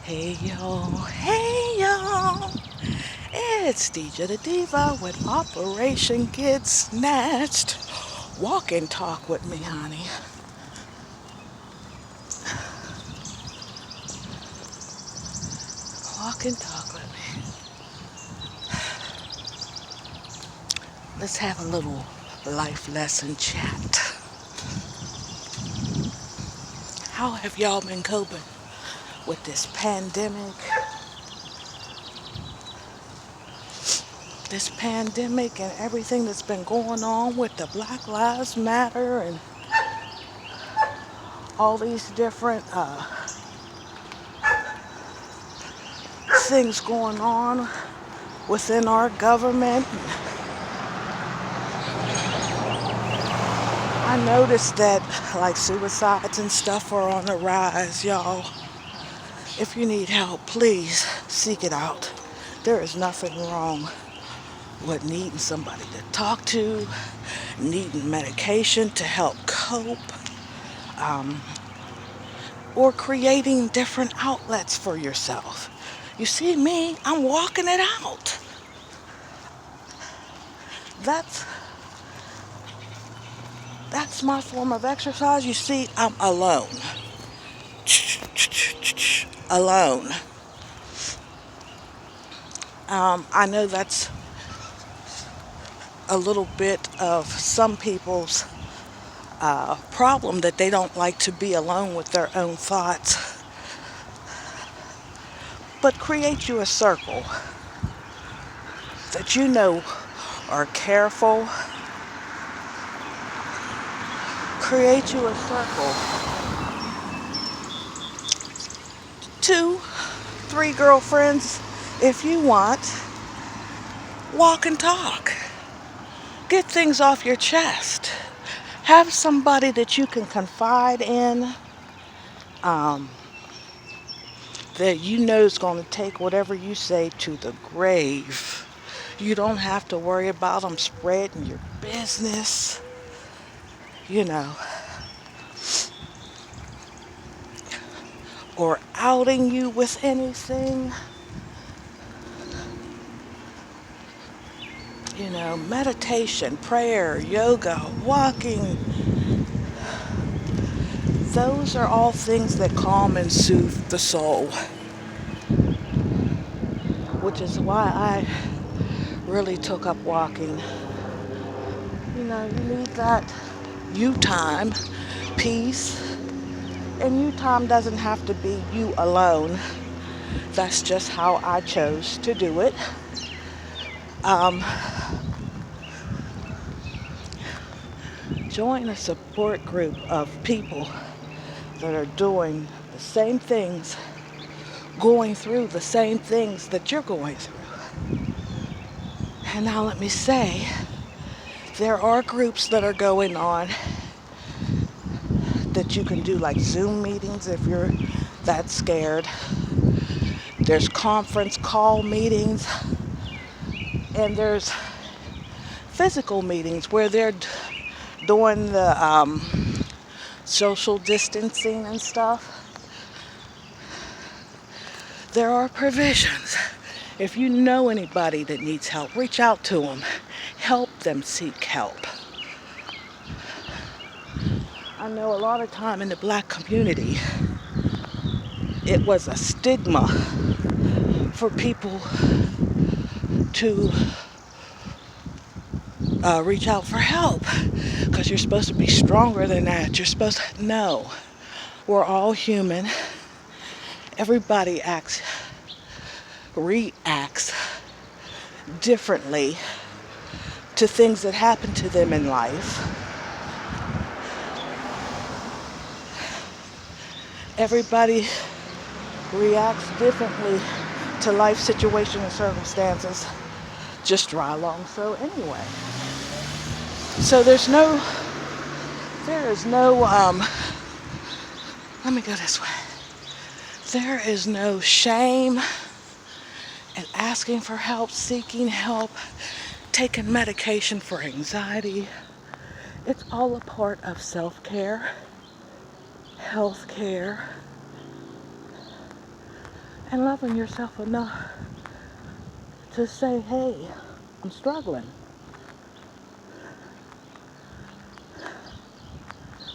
Hey yo, it's DJ the Diva with Operation Get Snatched. Walk and talk with me, honey. Walk and talk with me. Let's have a little life lesson chat. How have y'all been coping with this pandemic? This pandemic and everything that's been going on with the Black Lives Matter and all these different things going on within our government. I noticed that like suicides and stuff are on the rise, y'all. If you need help, please seek it out. There is nothing wrong with needing somebody to talk to, needing medication to help cope, or creating different outlets for yourself. You see me, I'm walking it out. That's that's my form of exercise. You see, I'm alone. Alone. I know that's a little bit of some people's problem that they don't like to be alone with their own thoughts. But create you a circle that you know are careful. Create you a circle. 2, 3 girlfriends if you want. Walk and talk. Get things off your chest. Have somebody that you can confide in, that you know is going to take whatever you say to the grave. You don't have to worry about them spreading your business, you know, or outing you with anything. You know, meditation, prayer, yoga, walking. Those are all things that calm and soothe the soul. Which is why I really took up walking. You know, you need that you time, peace. And you time doesn't have to be you alone. That's just how I chose to do it. Join a support group of people that are doing the same things, going through the same things that you're going through. And now let me say, there are groups that are going on that you can do, like Zoom meetings if you're that scared. There's conference call meetings, and there's physical meetings where they're doing the social distancing and stuff. There are provisions. If you know anybody that needs help, reach out to them. Help them seek help. I know a lot of time in the black community, it was a stigma for people to reach out for help because you're supposed to be stronger than that. You're supposed to know we're all human. Everybody reacts differently to things that happen to them in life. Everybody reacts differently to life situations and circumstances. Just dry along so anyway. So there is no, let me go this way. There is no shame in asking for help, seeking help, taking medication for anxiety. It's all a part of self-care, health care, And loving yourself enough to say, hey, I'm struggling.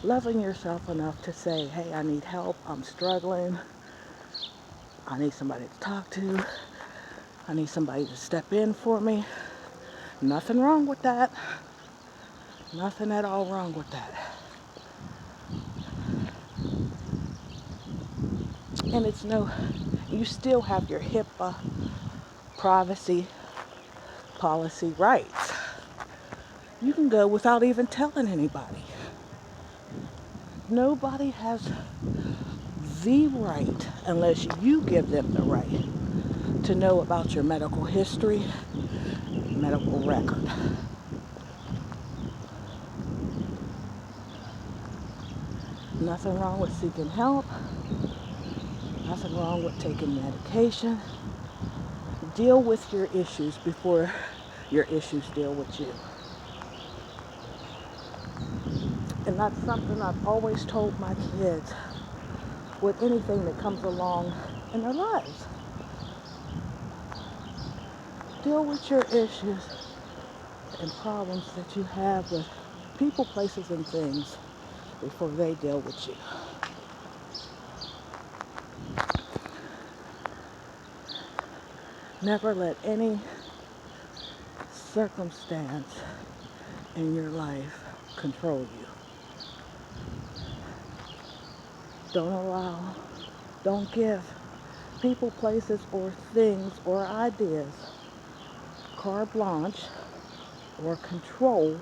Loving yourself enough to say, hey, I need help, I'm struggling, I need somebody to talk to, I need somebody to step in for me. Nothing wrong with that. Nothing at all wrong with that. And it's you still have your HIPAA privacy policy rights. You can go without even telling anybody. Nobody has the right, unless you give them the right, to know about your medical history, medical record. Nothing wrong with seeking help. Nothing wrong with taking medication. Deal with your issues before your issues deal with you. And that's something I've always told my kids with anything that comes along in their lives. Deal with your issues and problems that you have with people, places, and things before they deal with you. Never let any circumstance in your life control you. Don't give people, places, or things or ideas carte blanche or control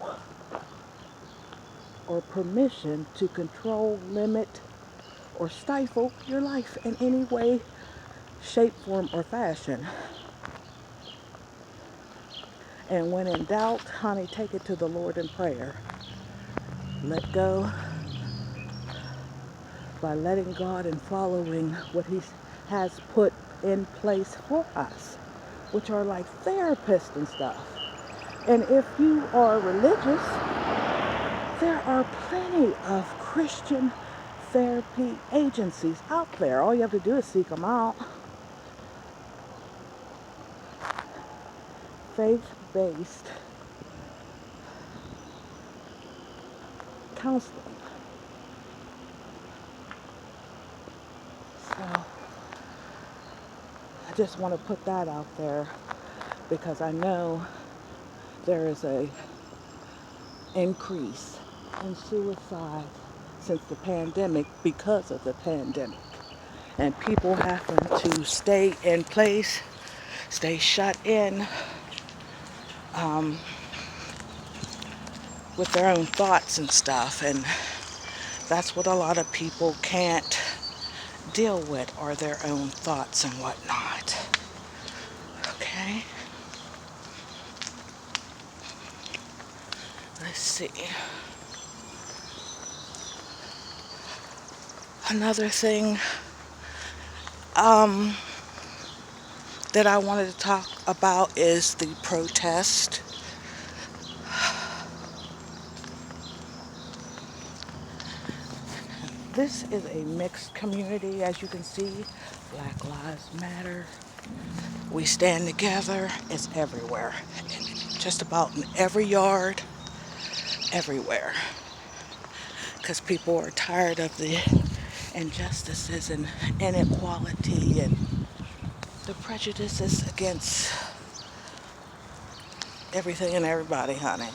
or permission to control, limit, or stifle your life in any way, shape, form, or fashion. And when in doubt, honey, take it to the Lord in prayer. Let go by letting God and following what He has put in place for us, which are like therapists and stuff. And if you are religious, there are plenty of Christian therapy agencies out there. All you have to do is seek them out. Faith-based counseling. So I just want to put that out there because I know there is a increase in suicide since the pandemic because of the pandemic. And people having to stay in place, stay shut in with their own thoughts and stuff. And that's what a lot of people can't deal with, are their own thoughts and whatnot. Okay? Let's see. Another thing that I wanted to talk about is the protest. This is a mixed community, as you can see. Black Lives Matter. We stand together. It's everywhere. Just about in every yard, everywhere. Because people are tired of the injustices and inequality and the prejudices against everything and everybody, honey.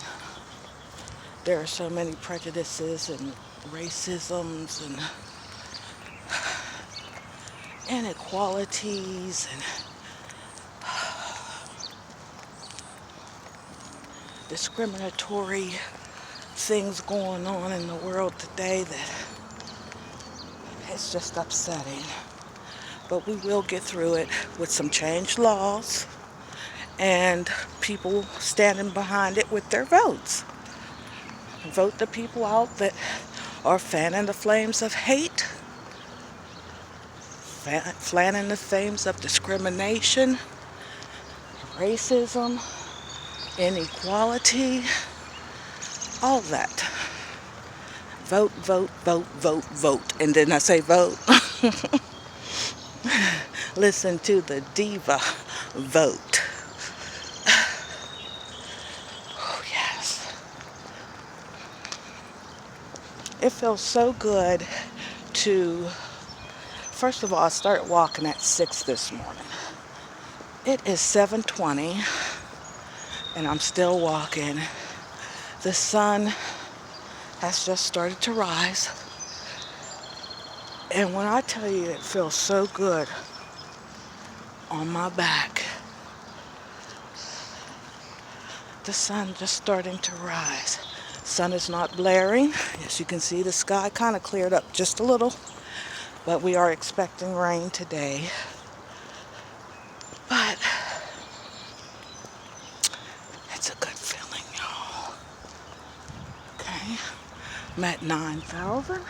There are so many prejudices and racisms and inequalities and discriminatory things going on in the world today that it's just upsetting. But we will get through it with some changed laws and people standing behind it with their votes. Vote the people out that are fanning the flames of hate, fanning the flames of discrimination, racism, inequality, all that. Vote, vote, vote, vote, vote. And then I say vote. listen to the diva vote. Oh, yes. It feels so good to, first of all, I started walking at 6 this morning. It is 7:20 and I'm still walking. The sun has just started to rise. And when I tell you it feels so good on my back, the sun just starting to rise. Sun is not blaring. As you can see, the sky kind of cleared up just a little, but we are expecting rain today. But it's a good feeling, y'all. Okay, I'm at 9,000.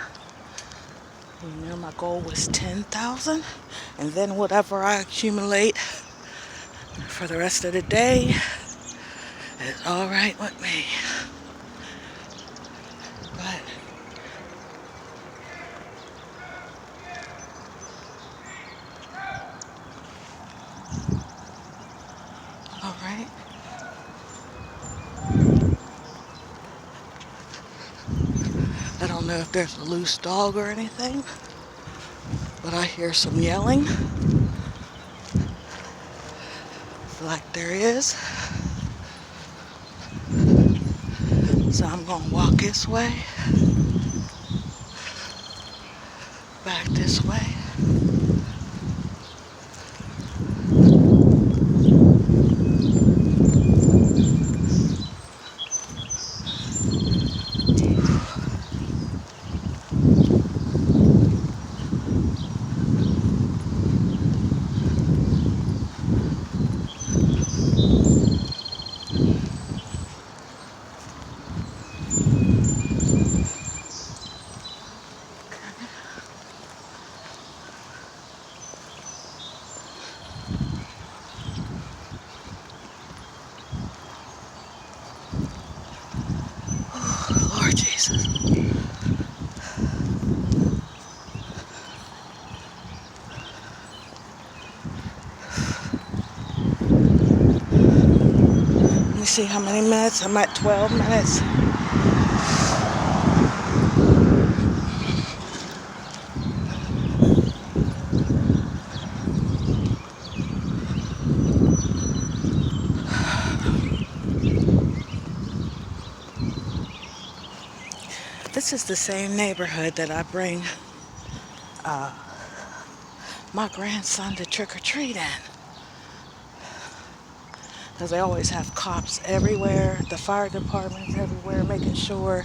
You know, my goal was 10,000, and then whatever I accumulate for the rest of the day is all right with me. But all right. I don't know if there's a loose dog or anything, but I hear some yelling. Like there is. So I'm gonna walk this way, back this way. Lord Jesus. Let me see how many minutes. I'm at 12 minutes. This is the same neighborhood that I bring my grandson to trick or treat in. Because they always have cops everywhere, the fire departments everywhere, making sure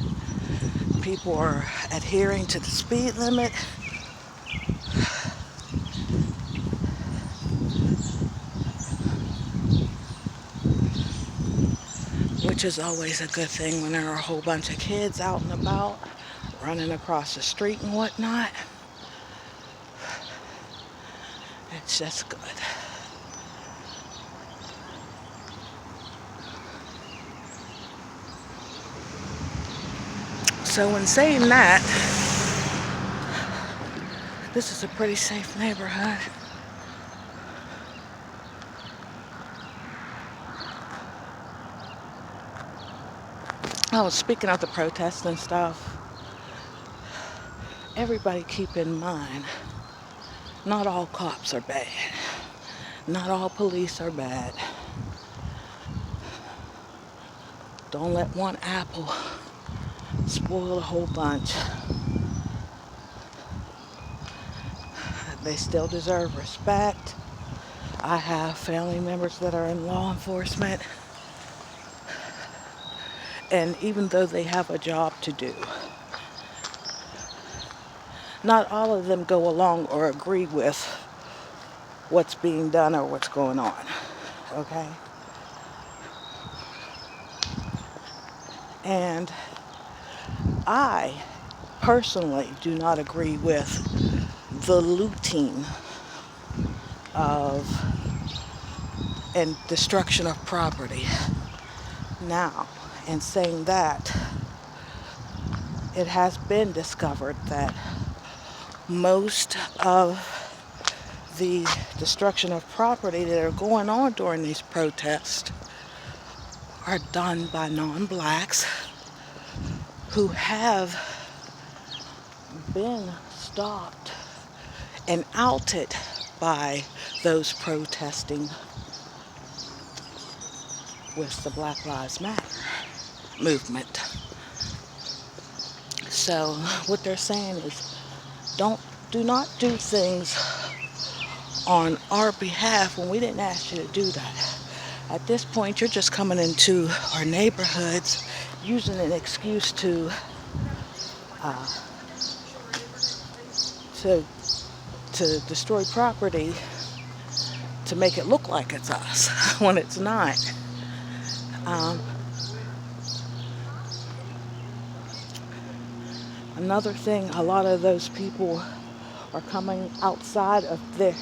people are adhering to the speed limit. Which is always a good thing when there are a whole bunch of kids out and about, running across the street and whatnot. It's just good. So in saying that, this is a pretty safe neighborhood. Oh, speaking of the protests and stuff, everybody keep in mind, not all cops are bad. Not all police are bad. Don't let one apple spoil a whole bunch. They still deserve respect. I have family members that are in law enforcement. And even though they have a job to do, not all of them go along or agree with what's being done or what's going on. Okay? And I personally do not agree with the looting of and destruction of property. Now, in saying that, it has been discovered that most of the destruction of property that are going on during these protests are done by non-blacks who have been stopped and outed by those protesting with the Black Lives Matter movement. So what they're saying is do not do things on our behalf when we didn't ask you to do that. At this point, you're just coming into our neighborhoods using an excuse to destroy property to make it look like it's us when it's not. Another thing, a lot of those people are coming outside of the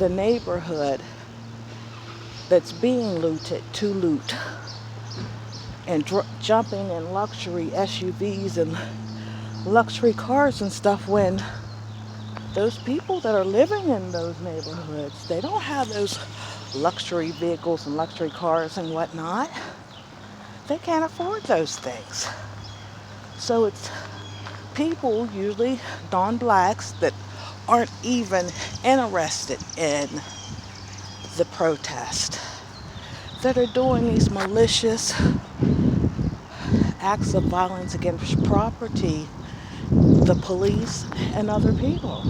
neighborhood that's being looted to loot and jumping in luxury SUVs and luxury cars and stuff, when those people that are living in those neighborhoods, they don't have those luxury vehicles and luxury cars and whatnot. They can't afford those things. So it's people, usually non-blacks, that aren't even interested in the protest, that are doing these malicious acts of violence against property, the police, and other people.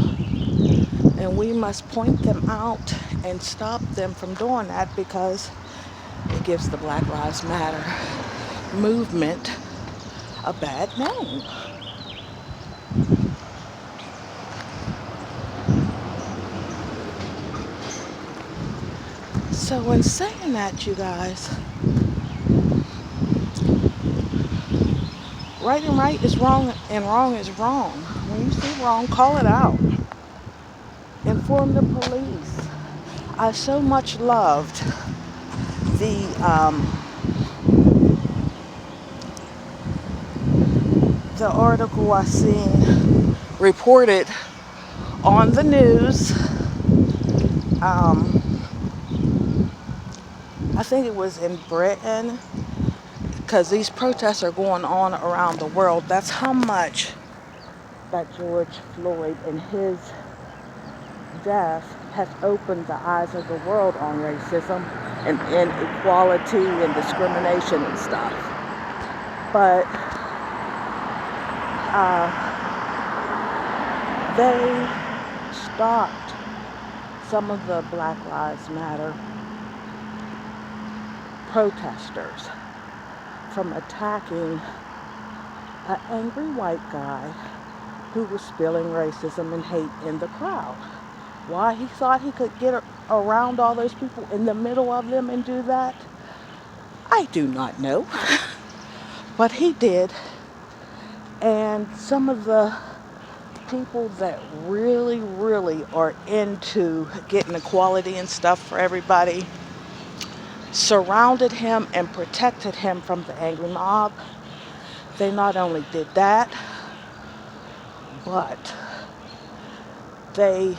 And we must point them out and stop them from doing that, because it gives the Black Lives Matter movement a bad name. So in saying that, you guys, right and right is wrong and wrong is wrong. When you see wrong, call it out. Inform the police. I so much loved the article I seen reported on the news. I think it was in Britain, because these protests are going on around the world. That's how much that George Floyd and his death has opened the eyes of the world on racism and inequality and discrimination and stuff. But they stopped some of the Black Lives Matter protesters from attacking an angry white guy who was spilling racism and hate in the crowd. Why he thought he could get around all those people in the middle of them and do that, I do not know. But he did. And some of the people that really, really are into getting equality and stuff for everybody surrounded him and protected him from the angry mob. They not only did that, but they,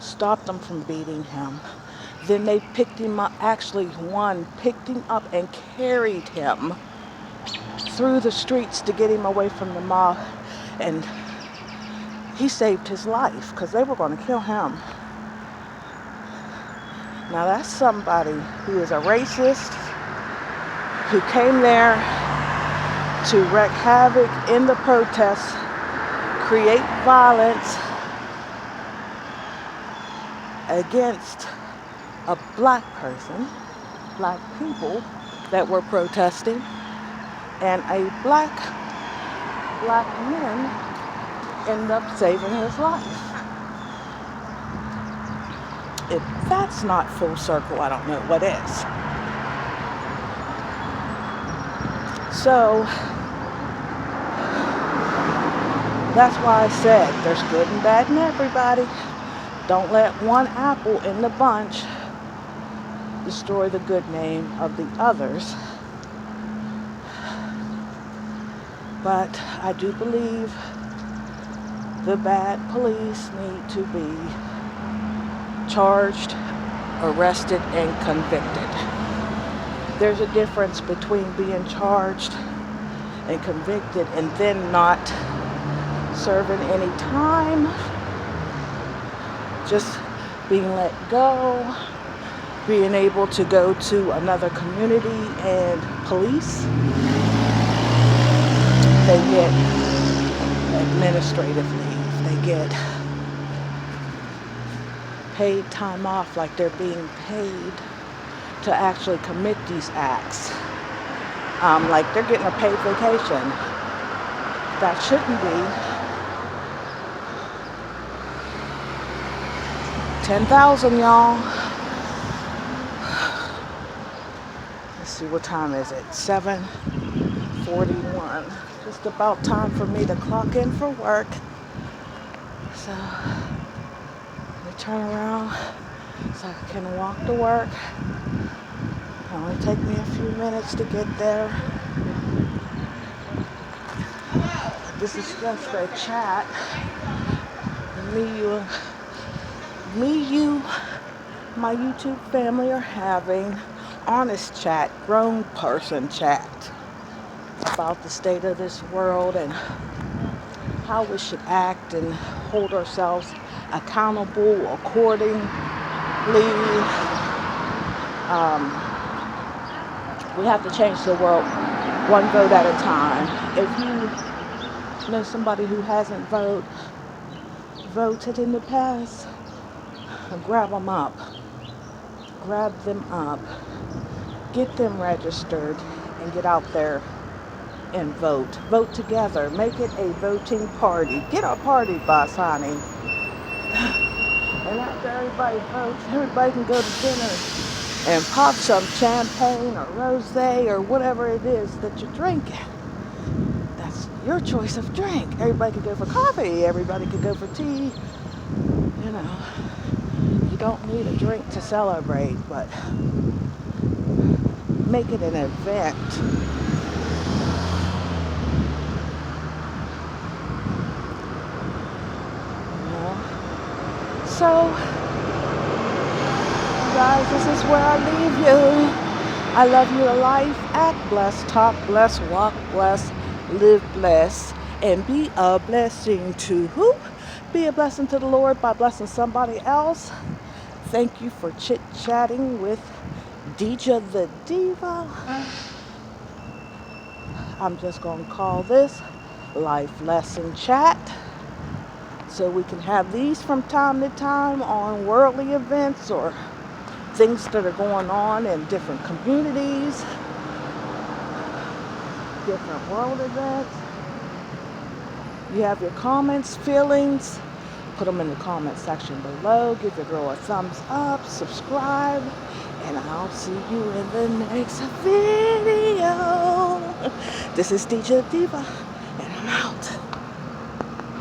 stopped them from beating him. Then they picked him up, actually one picked him up and carried him through the streets to get him away from the mob. And he saved his life, because they were going to kill him. Now that's somebody who is a racist, who came there to wreak havoc in the protests, create violence against a black person, black people that were protesting, and a black man ended up saving his life. If that's not full circle, I don't know what is. So that's why I said there's good and bad in everybody. Don't let one apple in the bunch destroy the good name of the others. But I do believe The bad police need to be charged, arrested, and convicted. There's a difference between being charged and convicted and then not serving any time, just being let go, being able to go to another community, and police, they get administrative leave. They get paid time off, like they're being paid to actually commit these acts. Like they're getting a paid vacation. That shouldn't be. 10,000, y'all. Let's see, what time is it? 7:41. Just about time for me to clock in for work. So let me turn around so I can walk to work. It'll only take me a few minutes to get there. This is just a chat. You, my YouTube family are having honest chat, grown person chat about the state of this world and how we should act and hold ourselves accountable accordingly. We have to change the world one vote at a time. If you know somebody who hasn't voted in the past, grab them up, get them registered, and get out there and vote together. Make it a voting party. Get a party bus, honey, and after everybody votes, everybody can go to dinner and pop some champagne or rosé or whatever it is that you're drinking. That's your choice of drink. Everybody could go for coffee, everybody could go for tea. You know, you don't need a drink to celebrate, but make it an event. You know? So, guys, this is where I leave you. I love you to life. Act blessed, talk blessed, walk blessed, live blessed, and be a blessing to who? Be a blessing to the Lord by blessing somebody else. Thank you for chit-chatting with Deja the Diva. I'm just going to call this Life Lesson Chat, so we can have these from time to time on worldly events or things that are going on in different communities, different world events. You have your comments, feelings, put them in the comment section below. Give your girl a thumbs up, subscribe, and I'll see you in the next video. This is Deja Diva.